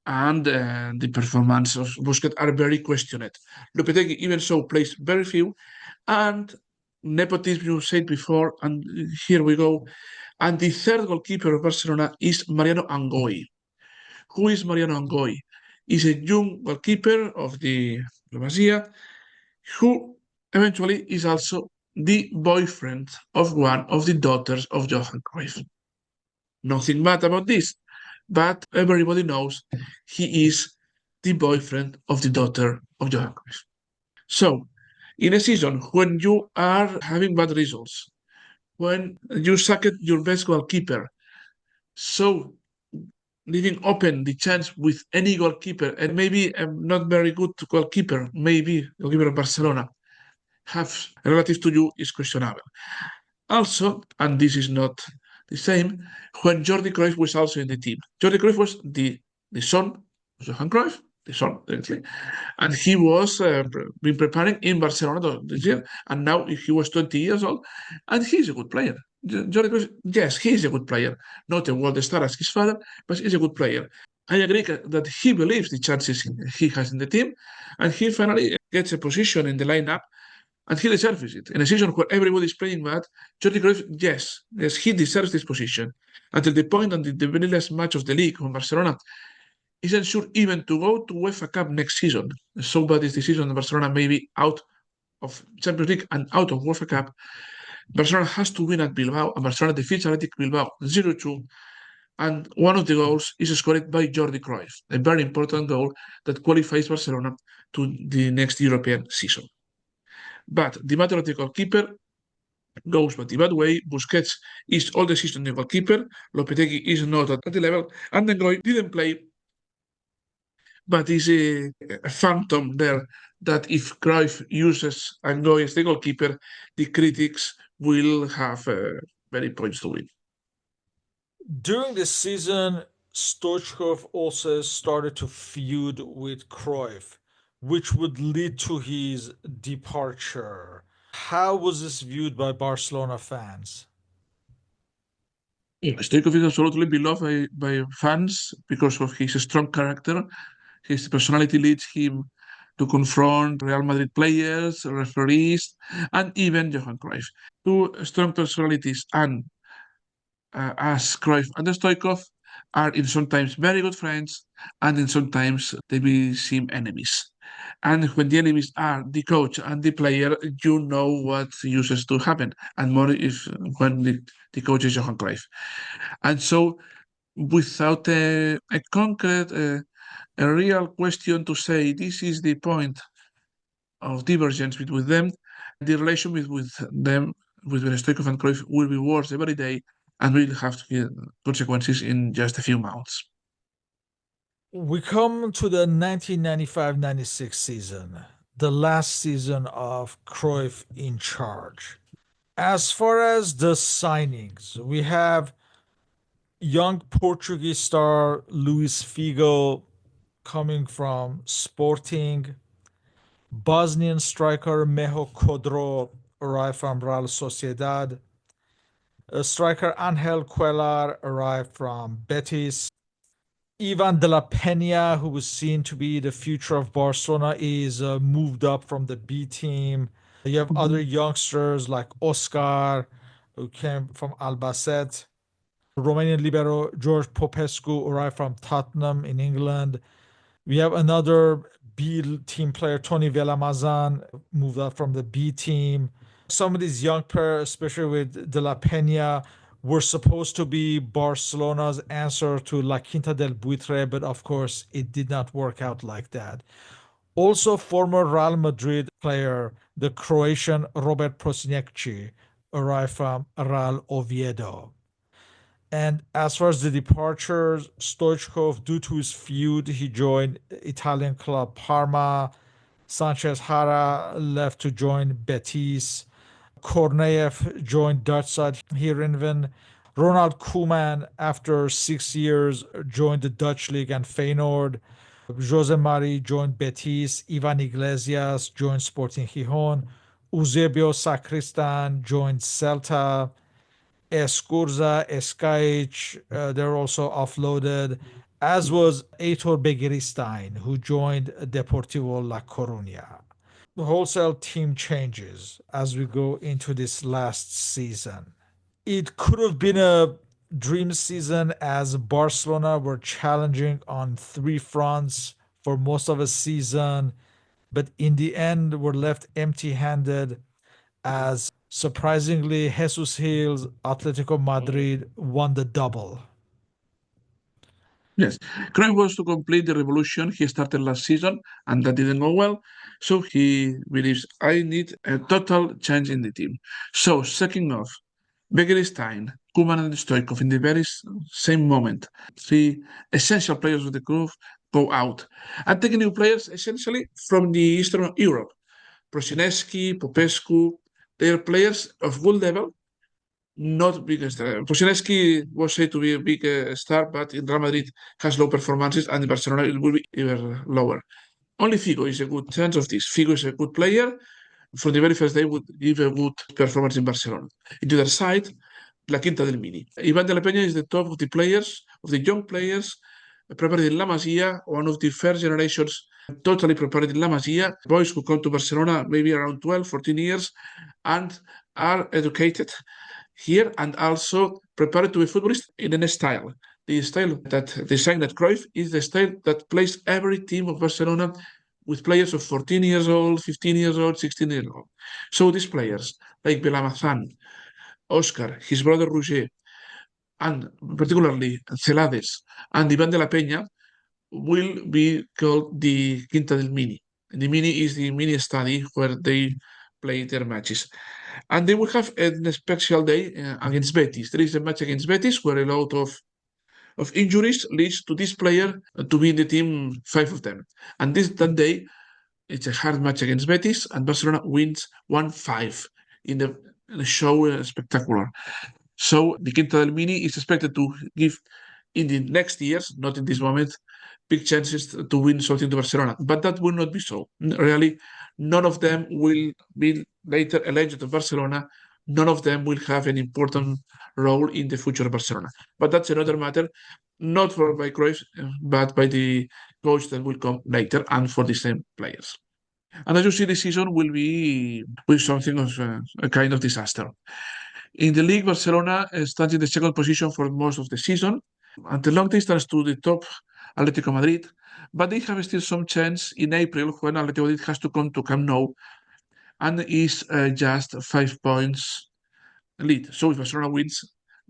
and the performance of Busquets are very questioned. Lopetegui even so plays very few, and nepotism you said before, and here we go. And the third goalkeeper of Barcelona is Mariano Angoy. Who is Mariano Angoy? Is a young goalkeeper of the La Masia, who eventually is also the boyfriend of one of the daughters of Johan Cruyff. Nothing bad about this, but everybody knows he is the boyfriend of the daughter of Johan Cruyff. So, in a season when you are having bad results, when you sacked your best goalkeeper, so leaving open the chance with any goalkeeper, and maybe a not very good goalkeeper, maybe goalkeeper of Barcelona, have relative to you is questionable. Also, and this is not the same, when Jordi Cruyff was also in the team. Jordi Cruyff was the son of Johan Cruyff, the son, directly, and he was been preparing in Barcelona this year, and now he was 20 years old, and he's a good player. Jordi Cruyff, yes, he's a good player, not a world star as his father, but he's a good player. I agree that he believes the chances he has in the team, and he finally gets a position in the lineup, and he deserves it. In a season where everybody is playing bad, Jordi Cruyff, yes, he deserves this position. Until the point on the very last match of the league when Barcelona isn't sure even to go to UEFA Cup next season. So bad is the season Barcelona may be out of Champions League and out of UEFA Cup. Barcelona has to win at Bilbao, and Barcelona defeats Athletic Bilbao 0-2. And one of the goals is scored by Jordi Cruyff, a very important goal that qualifies Barcelona to the next European season. But the matter of the goalkeeper goes but the bad way. Busquets is all the season the goalkeeper. Lopetegui is not at the level. And Ngoy didn't play, but is a phantom there that if Cruyff uses Ngoy as the goalkeeper, the critics will have very points to win. During this season, Stoichkov also started to feud with Cruyff, which would lead to his departure. How was this viewed by Barcelona fans? Stoichkov is absolutely beloved by fans because of his strong character. His personality leads him to confront Real Madrid players, referees, and even Johan Cruyff. Two strong personalities, and as Cruyff and Stoichkov are in sometimes very good friends, and in sometimes they seem enemies. And when the enemies are the coach and the player, you know what uses to happen. And more if when the coach is Johan Cruyff. And so, without a concrete, a real question to say this is the point of divergence between them, the relation with them between Stoichkov and Cruyff will be worse every day and will have consequences in just a few months. We come to the 1995-96 season, the last season of Cruyff in charge. As far as the signings, we have young Portuguese star Luis Figo coming from Sporting, Bosnian striker Meho Kodro arrived from Real Sociedad, striker Angel Cuellar arrived from Betis, Ivan de la Peña, who was seen to be the future of Barcelona, is moved up from the B team. You have other youngsters like Oscar, who came from Albacete. Romanian libero George Popescu arrived from Tottenham in England. We have another B team player, Tony Villamazan, moved up from the B team. Some of these young players, especially with De La Peña, were supposed to be Barcelona's answer to La Quinta del Buitre, but of course it did not work out like that. Also, former Real Madrid player, the Croatian Robert Prosinecki, arrived from Real Oviedo. And as far as the departures, Stoichkov, due to his feud, he joined Italian club Parma. Sanchez Jara left to join Betis. Korneyev joined Dutch side Heerenveen. Ronald Koeman, after 6 years, joined the Dutch league and Feyenoord. Jose Mari joined Betis. Ivan Iglesias joined Sporting Gijón. Eusebio Sacristan joined Celta. Escurza, Escaich, they're also offloaded, as was Aitor Begiristain, who joined Deportivo La Coruña. The wholesale team changes as we go into this last season. It could have been a dream season as Barcelona were challenging on three fronts for most of a season, but in the end were left empty handed as surprisingly Jesus Gil's Atletico Madrid won the double. Yes, Cruyff was to complete the revolution he started last season, and that didn't go well. So he believes I need a total change in the team. So second off, Begiristain, Koeman, and Stoichkov in the very same moment. Three essential players of the group go out, and taking new players essentially from the Eastern Europe. Prosinecki, Popescu, they are players of good level, not big star. Prosinecki was said to be a big star, but in Real Madrid has low performances, and in Barcelona it will be even lower. Only Figo is a good chance of this. Figo is a good player. From the very first day, would give a good performance in Barcelona. In the other side, La Quinta del Mini. Ivan de la Peña is the top of the players, of the young players, prepared in La Masia, one of the first generations totally prepared in La Masia. Boys who come to Barcelona maybe around 12, 14 years and are educated here and also prepared to be footballist in a style. The style that they sang at Cruyff is the style that plays every team of Barcelona with players of 14 years old, 15 years old, 16 years old. So these players, like Belamazan, Oscar, his brother Roger, and particularly Celades and Ivan de la Peña, will be called the Quinta del Mini. The Mini is the mini study where they play their matches. And they will have a special day against Betis. There is a match against Betis where a lot of injuries leads to this player to be in the team, five of them. And that day, it's a hard match against Betis, and Barcelona wins 1-5 in the show spectacular. So the Quinta del Mini is expected to give in the next years, not in this moment, big chances to win something to Barcelona. But that will not be so. Really, none of them will be later a legend of Barcelona. None of them will have an important role in the future of Barcelona. But that's another matter, not for by Cruyff, but by the coach that will come later and for the same players. And as you see, the season will be with something of a kind of disaster. In the league, Barcelona stands in the second position for most of the season, and the long distance to the top Atletico Madrid, but they have still some chance in April when Atletico Madrid has to come to Camp Nou and is just 5 points lead. So if Barcelona wins,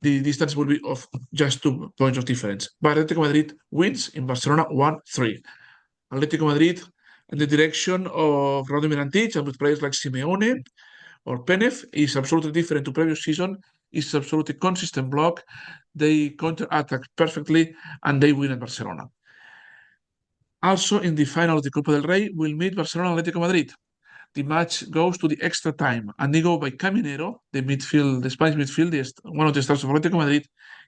the distance will be of just 2 points of difference. But Atletico Madrid wins in Barcelona 1-3. Atletico Madrid in the direction of Radomir Antic and with players like Simeone or Penef is absolutely different to previous season. It's absolutely consistent block. They counter-attack perfectly and they win at Barcelona. Also, in the final of the Copa del Rey, we'll meet Barcelona Atlético Madrid. The match goes to the extra time, and they go by Caminero, the Spanish midfield, one of the stars of Atlético Madrid,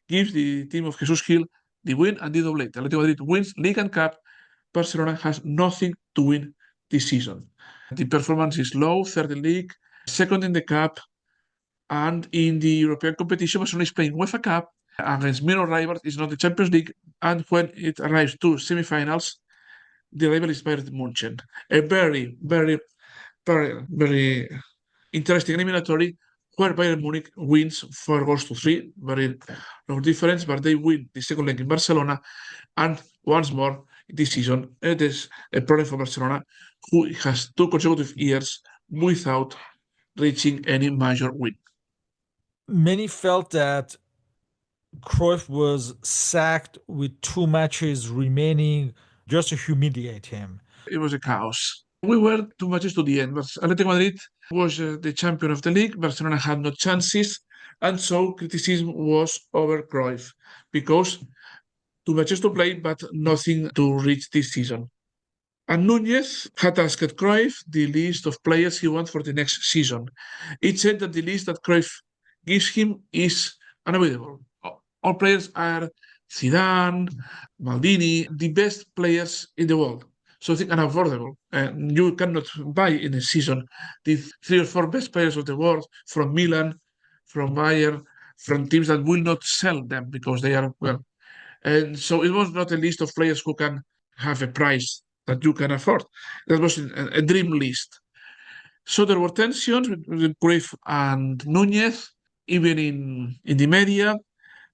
gives the team of Jesus Gil the win and the doublet. Atlético Madrid wins League and Cup. Barcelona has nothing to win this season. The performance is low, third in league, second in the cup, and in the European competition, Barcelona is playing UEFA Cup against minor rivals. It's not the Champions League, and when it arrives to semi-finals, the rival is Bayern Munich. A very, very, very, very interesting eliminatory where Bayern Munich wins 4-3, very no difference, but they win the second leg in Barcelona. And once more this season, it is a problem for Barcelona, who has 2 consecutive years without reaching any major win. Many felt that Cruyff was sacked with 2 matches remaining just to humiliate him. It was a chaos. We were 2 matches to the end, but Atletico Madrid was the champion of the league. Barcelona had no chances, and so criticism was over Cruyff because 2 matches to play, but nothing to reach this season. And Núñez had asked Cruyff the list of players he wants for the next season. It said that the list that Cruyff gives him is unavoidable. All players are Zidane, Maldini, the best players in the world. Something unaffordable. You cannot buy in a season the 3 or 4 best players of the world from Milan, from Bayern, from teams that will not sell them because they are, well. And so it was not a list of players who can have a price that you can afford. That was a dream list. So there were tensions between Cruyff and Núñez, even in the media.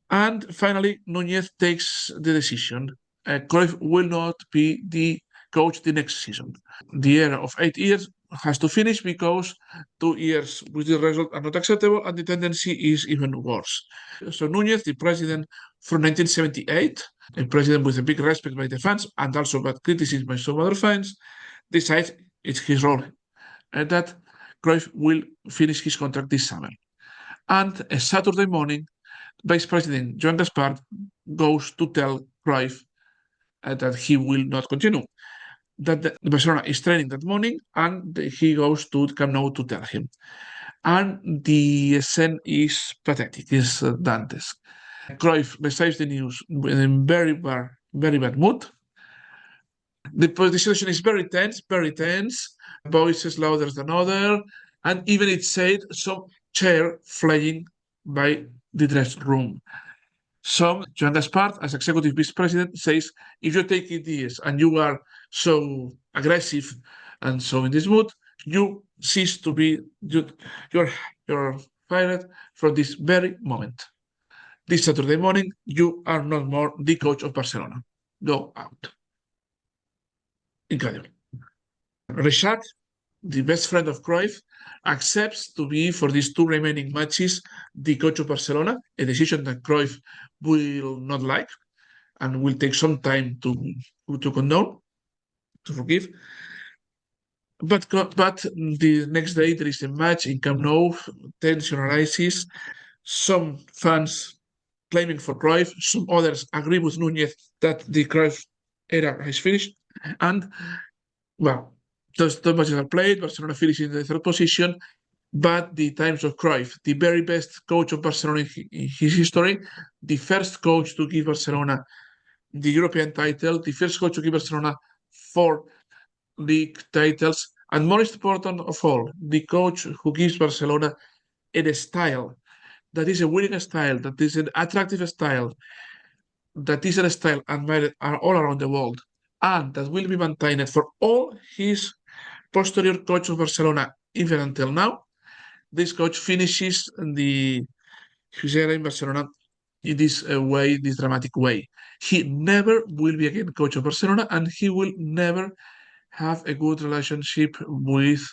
And finally, Núñez takes the decision. Cruyff will not be the coach the next season. The era of 8 years has to finish because 2 years with the result are not acceptable and the tendency is even worse. So Núñez, the president from 1978, a president with a big respect by the fans and also bad criticism by some other fans, decides it's his role and that Cruyff will finish his contract this summer. And a Saturday morning, Vice President Johan Cruyff goes to tell Cruyff that he will not continue. That the Barcelona is training that morning, and he goes to Camp Nou to tell him. And the scene is pathetic, is Dantesque. Cruyff receives the news in very bad mood. The situation is very tense, very tense. Voices louder than other, and even it said some chair flying by the dressing room. Some, Johan Cruyff, as executive vice president, says, if you take it this and you are so aggressive and so in this mood, you cease to be, you're fired from this very moment. This Saturday morning, you are not more the coach of Barcelona. Go out. Incredible. Rexach, the best friend of Cruyff, accepts to be for these 2 remaining matches the coach of Barcelona, a decision that Cruyff will not like and will take some time to condone, to forgive. But the next day there is a match in Camp Nou, tension arises, some fans claiming for Cruyff, some others agree with Núñez that the Cruyff era has finished, and well, those matches are played. Barcelona finished in the 3rd position, but the times of Cruyff, the very best coach of Barcelona in his history, the first coach to give Barcelona the European title, the first coach to give Barcelona 4 league titles, and most important of all, the coach who gives Barcelona a style that is a winning style, that is an attractive style, that is a style admired all around the world, and that will be maintained for all his posterior coach of Barcelona, even until now. This coach finishes his era in Barcelona in this way, this dramatic way. He never will be again coach of Barcelona, and he will never have a good relationship with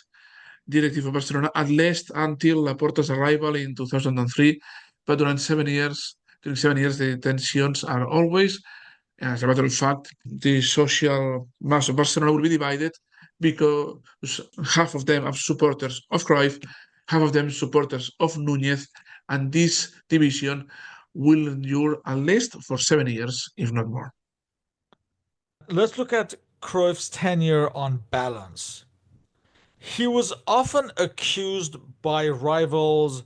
directive of Barcelona, at least until Laporta's arrival in 2003. But during 7 years, the tensions are always. As a matter of fact, the social mass of Barcelona will be divided because half of them are supporters of Cruyff half of them supporters of Núñez, and this division will endure at least for 7 years, if not more. Let's look at Cruyff's tenure on balance. He was often accused by rivals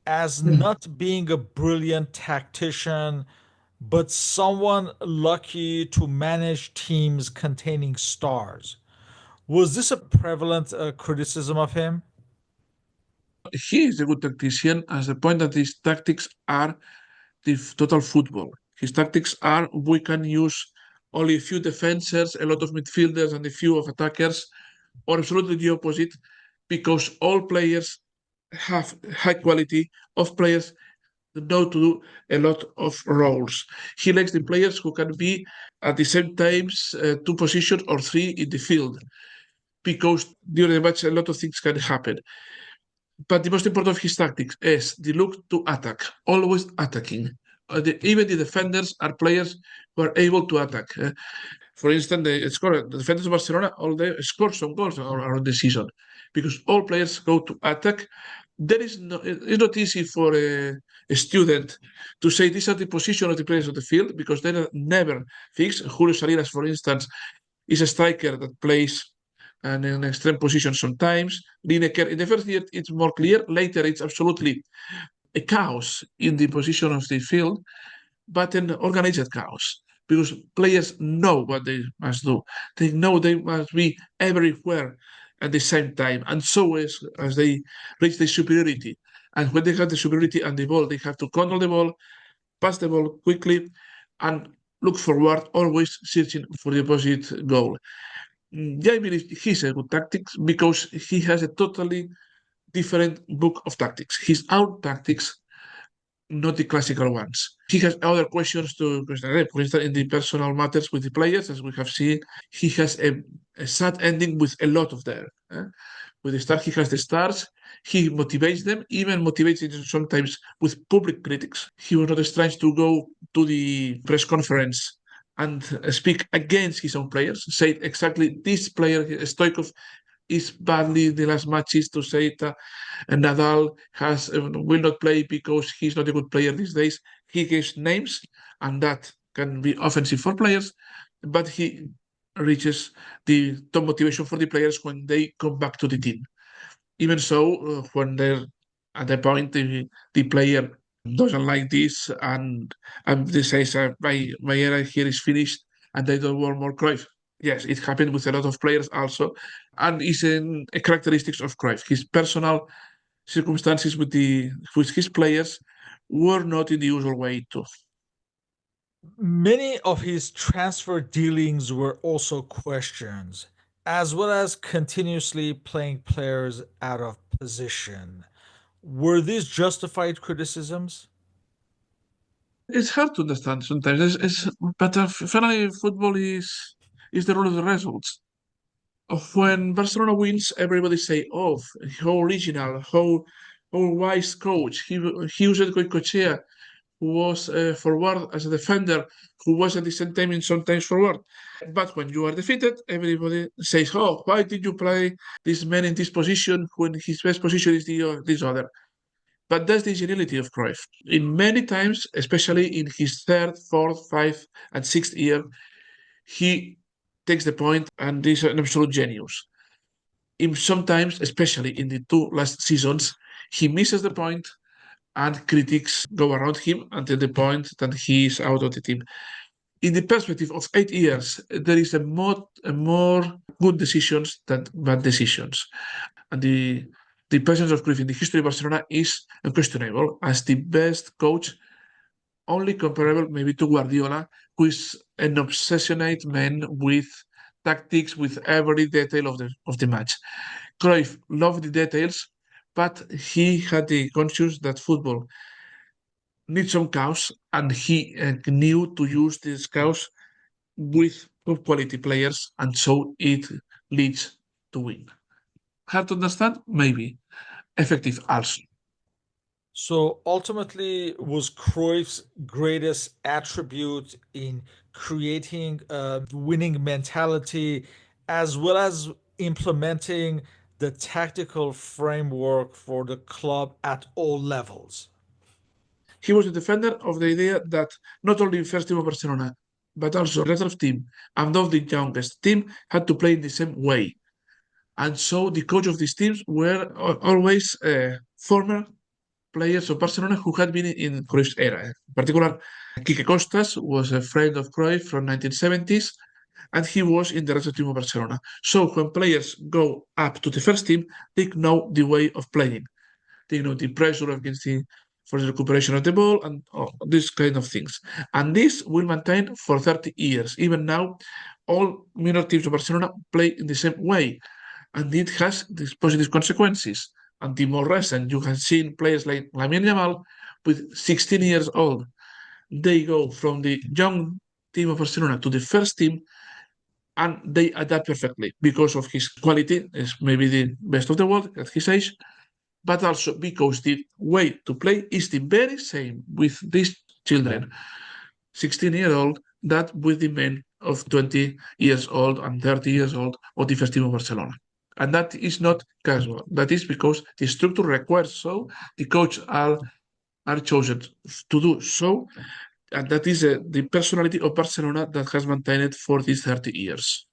as not being a brilliant tactician, but someone lucky to manage teams containing stars. Was this a prevalent criticism of him? He is a good tactician, as the point that his tactics are the total football. His tactics are we can use only a few defenders, a lot of midfielders, and a few of attackers, or absolutely the opposite, because all players have high quality of players that know to do a lot of roles. He likes the players who can be at the same times two positions or three in the field, because during the match a lot of things can happen. But the most important of his tactics is the look to attack, always attacking. Even the defenders are players who are able to attack. For instance, the defenders of Barcelona all they score some goals around the season because all players go to attack. It's not easy for a student to say these are the position of the players of the field because they're never fixed. Julio Salinas, for instance, is a striker that plays and in an extreme position sometimes. Lineker, in the first year, it's more clear. Later, it's absolutely a chaos in the position of the field, but an organized chaos because players know what they must do. They know they must be everywhere at the same time. And so as they reach the superiority. And when they have the superiority and the ball, they have to control the ball, pass the ball quickly, and look forward, always searching for the opposite goal. Yeah, I believe he's a good tactics because he has a totally different book of tactics. His own tactics, not the classical ones. He has other questions to question. For instance, in the personal matters with the players, as we have seen, he has a sad ending with a lot of them. With the stars, he has the stars. He motivates them, even motivates them sometimes with public critics. He was not strange to go to the press conference and speak against his own players, say exactly this player, Stoikov, is badly in the last matches to say that Nadal will not play because he's not a good player these days. He gives names, and that can be offensive for players, but he reaches the top motivation for the players when they come back to the team. Even so, when they're at the point the player doesn't like this and they says my era here is finished and they don't want more Cruyff. Yes, it happened with a lot of players also, and it's a characteristics of Cruyff. His personal circumstances with his players were not in the usual way too. Many of his transfer dealings were also questions, as well as continuously playing players out of position. Were these justified criticisms? It's hard to understand sometimes. But finally, football is the rule of the results. When Barcelona wins, everybody say, "Oh, how original, how wise coach." He used Goicoechea, who was forward as a defender, who was at the same time in sometimes forward. But when you are defeated, everybody says, "Oh, why did you play this man in this position when his best position is this other?" But that's the geniality of Cruyff. In many times, especially in his third, fourth, fifth, and sixth year, he takes the point and is an absolute genius. Sometimes, especially in the two last seasons, he misses the point and critics go around him until the point that he is out of the team. In the perspective of 8 years, there is a more good decisions than bad decisions. And the presence of Cruyff in the history of Barcelona is unquestionable as the best coach, only comparable maybe to Guardiola, who is an obsessionate man with tactics, with every detail of the match. Cruyff loved the details, but he had the conscience that football needs some chaos, and he knew to use this chaos with top quality players, and so it leads to win. Hard to understand? Maybe. Effective also. So ultimately, was Cruyff's greatest attribute in creating a winning mentality as well as implementing the tactical framework for the club at all levels. He was a defender of the idea that not only first team of Barcelona, but also reserve team and of the youngest team had to play in the same way. And so the coach of these teams were always former players of Barcelona who had been in Cruyff's era. In particular, Quique Costas was a friend of Cruyff from 1970s, and he was in the reserve team of Barcelona. So when players go up to the first team, they know the way of playing. They know the pressure against the for the recuperation of the ball and these kind of things. And this will maintain for 30 years. Even now, all minor teams of Barcelona play in the same way, and it has these positive consequences. And the more recent, you have seen players like Lamine Yamal with 16 years old. They go from the young team of Barcelona to the first team, and they adapt perfectly because of his quality. Is maybe the best of the world at his age, but also because the way to play is the very same with these children, 16-year-old, that with the men of 20 years old and 30 years old of the first team of Barcelona. And that is not casual. That is because the structure requires so, the coach are chosen to do so, and that is the personality of Barcelona that has maintained it for these 30 years.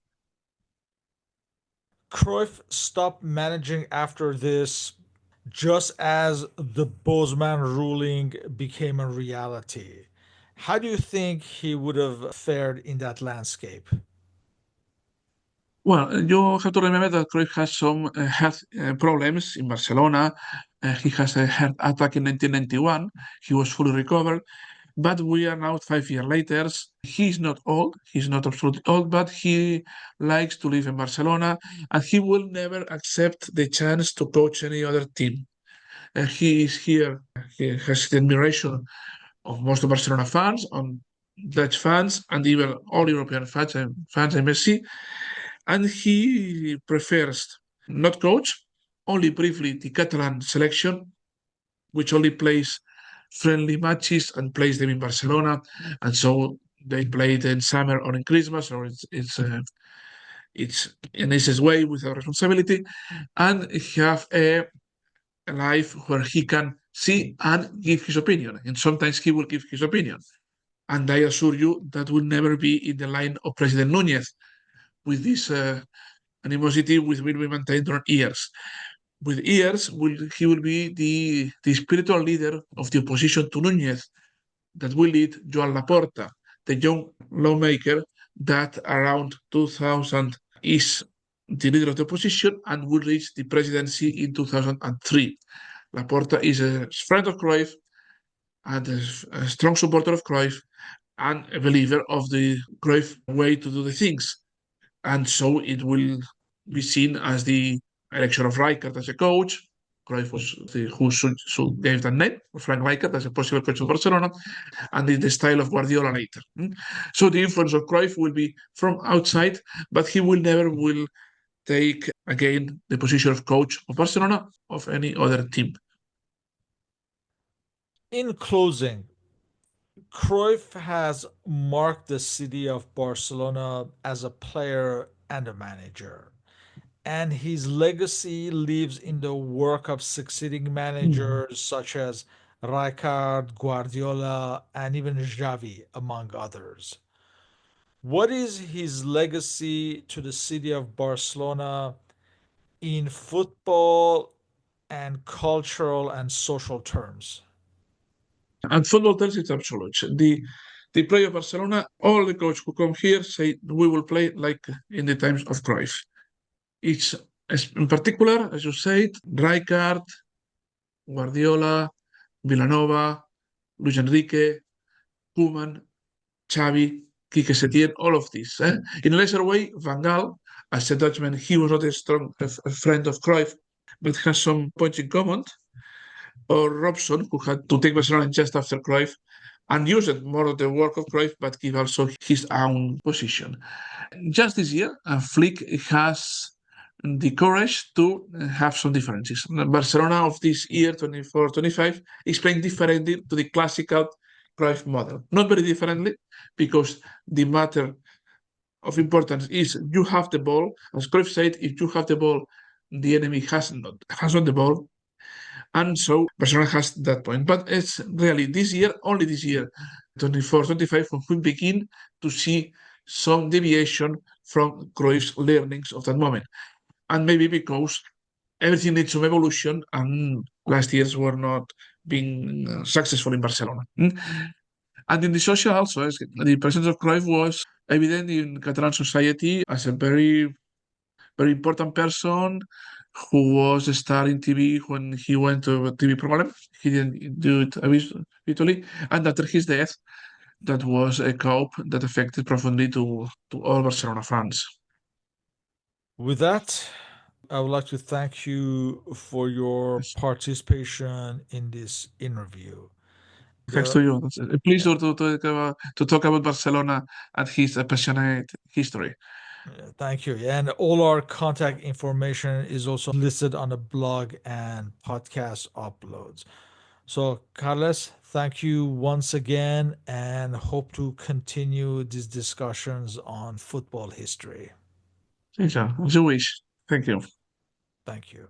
Cruyff stopped managing after this, just as the Bosman ruling became a reality. How do you think he would have fared in that landscape? Well, you have to remember that Cruyff has some health problems in Barcelona. He has a heart attack in 1991. He was fully recovered, but we are now 5 years later. He's not old. He's not absolutely old, but he likes to live in Barcelona, and he will never accept the chance to coach any other team. He is here. He has the admiration of most of Barcelona fans, on Dutch fans, and even all European fans I may see, and he prefers not coach, only briefly the Catalan selection, which only plays friendly matches and plays them in Barcelona, and so they play it in summer or in Christmas, or it's in his way without responsibility, and he have a life where he can see and give his opinion, and sometimes he will give his opinion. And I assure you that will never be in the line of President Núñez with this animosity which will be maintained during years. With years, he will be the spiritual leader of the opposition to Núñez that will lead Joan Laporta, the young lawmaker that around 2000 is the leader of the opposition and will reach the presidency in 2003. Laporta is a friend of Cruyff and a strong supporter of Cruyff and a believer of the Cruyff way to do the things. And so it will be seen as the election of Rijkaard as a coach. Cruyff was who gave that name, Frank Rijkaard, as a possible coach of Barcelona, and in the style of Guardiola later. So the influence of Cruyff will be from outside, but he will never will take again the position of coach of Barcelona of any other team. In closing, Cruyff has marked the city of Barcelona as a player and a manager. And his legacy lives in the work of succeeding managers such as Rijkaard, Guardiola, and even Xavi, among others. What is his legacy to the city of Barcelona in football and cultural and social terms? And football tells it's absolute. The play of Barcelona, all the coach who come here say we will play like in the times of Cruyff. It's in particular, as you said, Rijkaard, Guardiola, Villanova, Luis Enrique, Koeman, Xavi, Quique Setién, all of this. In a lesser way, Van Gaal, as a Dutchman, he was not a strong a friend of Cruyff, but has some points in common. Or Robson, who had to take Barcelona just after Cruyff and used more of the work of Cruyff, but give also his own position. Just this year, Flick has the courage to have some differences. Barcelona of this year, 24-25, is playing differently to the classical Cruyff model. Not very differently, because the matter of importance is you have the ball. As Cruyff said, if you have the ball the enemy has not the ball, and so Barcelona has that point. But it's really this year, only this year, 24-25, when we begin to see some deviation from Cruyff's learnings of that moment. And maybe because everything needs some evolution, and last years were not being successful in Barcelona. And in the social also, the presence of Cruyff was evident in Catalan society as a very, very important person who was starring TV when he went to a TV program. He didn't do it habitually. And after his death, that was a coup that affected profoundly to all Barcelona fans. With that, I would like to thank you for your Yes. participation in this interview. Thanks There, to you. It's a pleasure yeah, to talk about Barcelona and his passionate history. thank you. And all our contact information is also listed on the blog and podcast uploads. So, Carlos, thank you once again and hope to continue these discussions on football history. Thanks, as you wish. Thank you. Thank you.